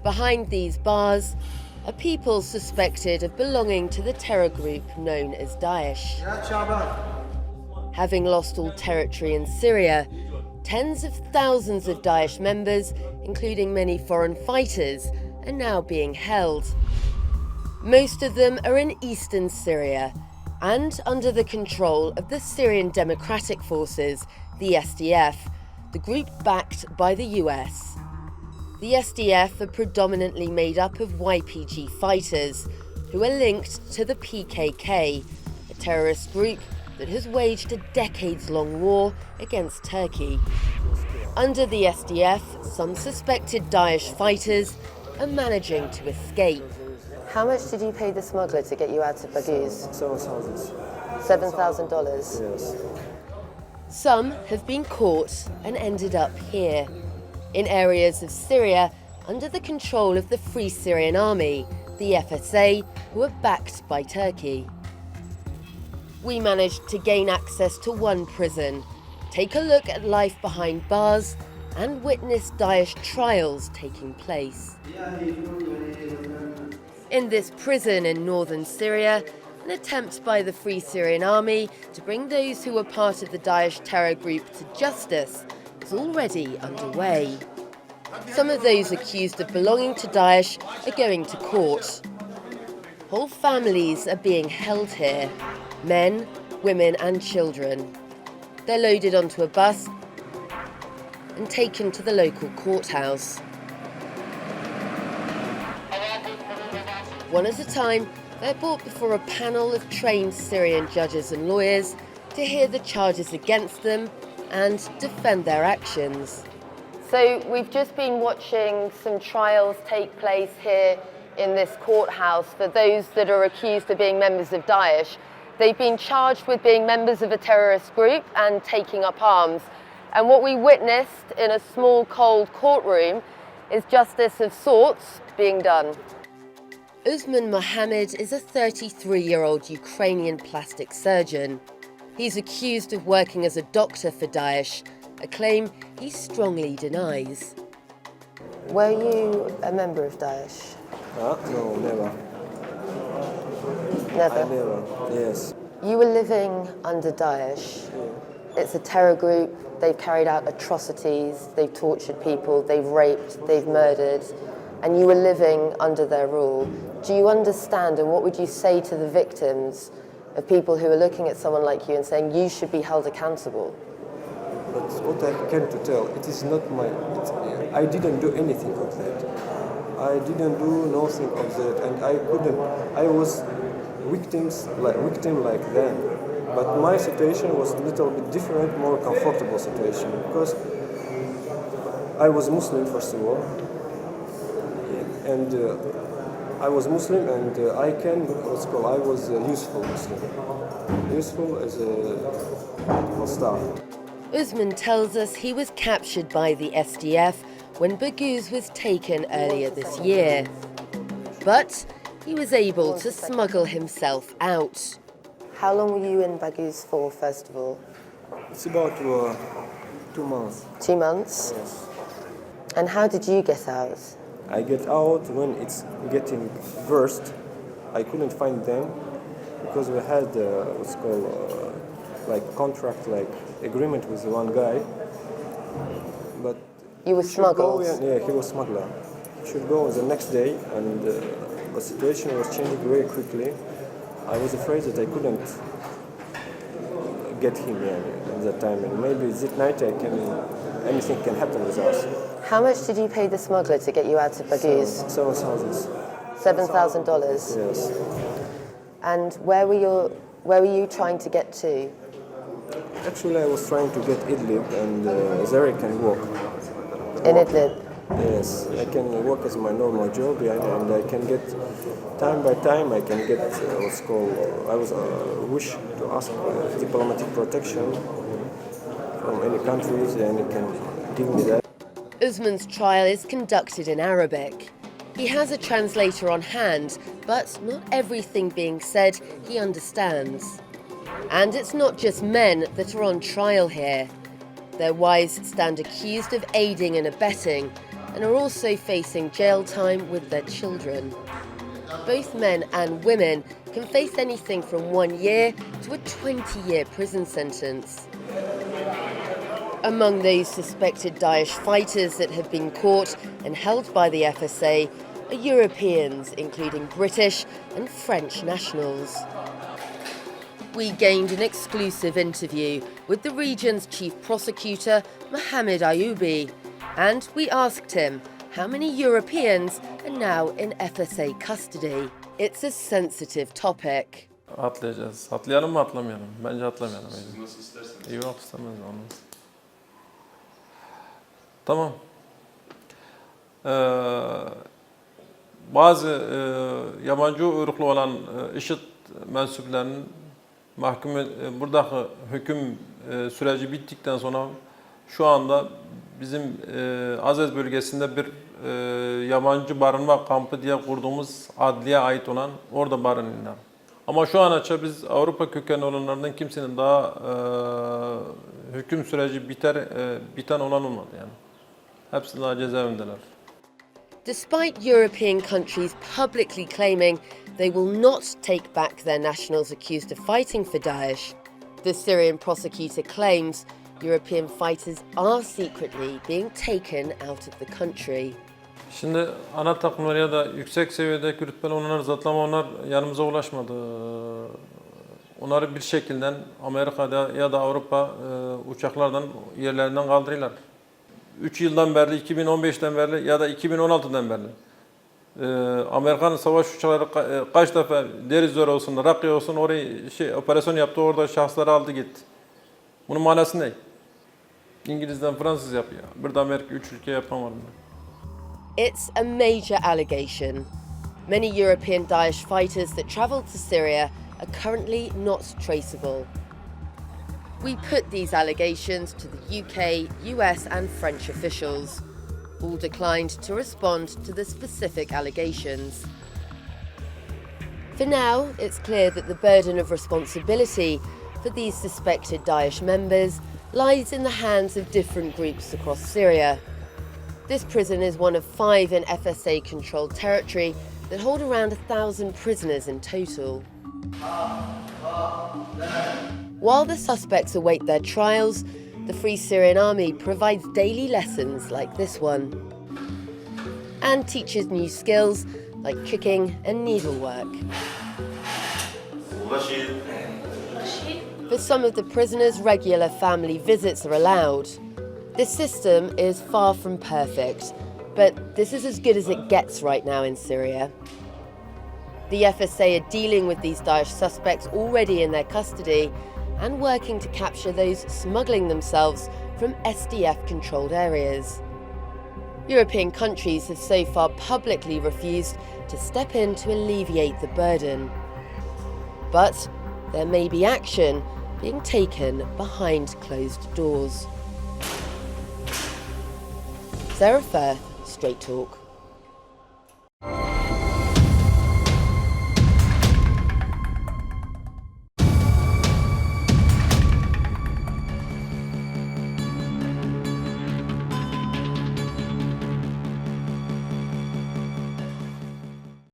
Behind these bars are people suspected of belonging to the terror group known as Daesh. Having lost all territory in Syria, tens of thousands of Daesh members, including many foreign fighters, are now being held. Most of them are in eastern Syria and under the control of the Syrian Democratic Forces, the SDF, the group backed by the US. The SDF are predominantly made up of YPG fighters who are linked to the PKK, a terrorist group that has waged a decades-long war against Turkey. Under the SDF, some suspected Daesh fighters are managing to escape. How much did you pay the smuggler to get you out of Baghouz? $7,000? Yes. Some have been caught and ended up here, in areas of Syria under the control of the Free Syrian Army, the FSA, who are backed by Turkey. We managed to gain access to one prison, take a look at life behind bars, and witness Daesh trials taking place. In this prison in northern Syria, an attempt by the Free Syrian Army to bring those who were part of the Daesh terror group to justice is already underway. Some of those accused of belonging to Daesh are going to court. Whole families are being held here, men, women and children. They're loaded onto a bus and taken to the local courthouse. One at a time, they're brought before a panel of trained Syrian judges and lawyers to hear the charges against them and defend their actions. So we've just been watching some trials take place here in this courthouse for those that are accused of being members of Daesh. They've been charged with being members of a terrorist group and taking up arms. And what we witnessed in a small, cold courtroom is justice of sorts being done. Usman Mohammed is a 33-year-old Ukrainian plastic surgeon. He's accused of working as a doctor for Daesh, a claim he strongly denies. Were you a member of Daesh? No, never. Never? Never, yes. You were living under Daesh. Yeah. It's a terror group. They've carried out atrocities. They've tortured people. They've raped. They've murdered. And you were living under their rule. Do you understand, and what would you say to the victims of people who are looking at someone like you and saying you should be held accountable? But what I came to tell, it is not I didn't do anything of that. I didn't do nothing of that, and I was victim like them. But my situation was a little bit different, more comfortable situation, because I was Muslim first of all, and I was Muslim, and I was a useful Muslim, useful as a staff. Usman tells us he was captured by the SDF when Baghouz was taken earlier this year. But he was able to smuggle himself out. How long were you in Baghouz for, first of all? It's about 2 months. 2 months? Yes. And how did you get out? I get out when it's getting worst. I couldn't find them because we had what's called contract, agreement with one guy. But you were smuggled? Yeah, he was smuggler. He should go the next day, and the situation was changing very quickly. I was afraid that I couldn't get him at that time, and maybe that night anything can happen with us. How much did you pay the smuggler to get you out of Baghouz? $7,000. $7,000? Yes. And where were you trying to get to? Actually, I was trying to get Idlib, and there I can walk. In Idlib? Yes, I can work as my normal job, and I can get, time by time, I can get what's called, I was wish to ask diplomatic protection from any countries, and it can give me that. Usman's trial is conducted in Arabic. He has a translator on hand, but not everything being said he understands. And it's not just men that are on trial here. Their wives stand accused of aiding and abetting, and are also facing jail time with their children. Both men and women can face anything from 1 year to a 20-year prison sentence. Among those suspected Daesh fighters that have been caught and held by the FSA are Europeans, including British and French nationals. We gained an exclusive interview with the region's chief prosecutor, Mohammed Ayoubi, and we asked him how many Europeans are now in FSA custody. It's a sensitive topic. Atlayacağız. Atlayalım mı atlamayalım? Bence atlamayalım. Siz nasıl isterseniz. İyi yok istemez onu. Tamam. Bazı yabancı uyruklu olan IŞİD mensuplarının buradaki hüküm süreci bittikten sonra şu anda bizim Azez bölgesinde bir yabancı barınma kampı diye kurduğumuz adliye ait olan orada barınıyorlar. Ama şu an açıkça biz Avrupa kökenli olanlardan kimsenin daha hüküm süreci biten olan olmadı yani. Hepsi daha cezaevindeler. Despite European countries publicly claiming they will not take back their nationals accused of fighting for Daesh, the Syrian prosecutor claims European fighters are secretly being taken out of the country. Şimdi ana takımlar ya da yüksek seviyedeki rütbeli olanlar zaten onlar yanımıza ulaşmadı. Onları bir şekilde Amerika'da ya da Avrupa uçaklardan yerlerinden kaldırıyorlar. 3 yıldan beri, 2015'ten beri ya da 2016'dan beri Amerikan savaş uçakları kaç defa Derizor olsun, Rakya olsun orayı operasyon yaptı, orada şahısları aldı gitti. Bunun manası ne? İngiliz'den Fransız yapıyor. Burada Amerika 3 ülke yapamadı. It's a major allegation. Many European Daesh fighters that travelled to Syria are currently not traceable. We put these allegations to the UK, US and French officials. All declined to respond to the specific allegations. For now, it's clear that the burden of responsibility for these suspected Daesh members lies in the hands of different groups across Syria. This prison is one of 5 in FSA-controlled territory that hold around 1,000 prisoners in total. While the suspects await their trials, the Free Syrian Army provides daily lessons like this one and teaches new skills like cooking and needlework. For some of the prisoners, regular family visits are allowed. This system is far from perfect, but this is as good as it gets right now in Syria. The FSA are dealing with these Daesh suspects already in their custody and working to capture those smuggling themselves from SDF-controlled areas. European countries have so far publicly refused to step in to alleviate the burden. But there may be action being taken behind closed doors. Sarah Firth, Straight Talk.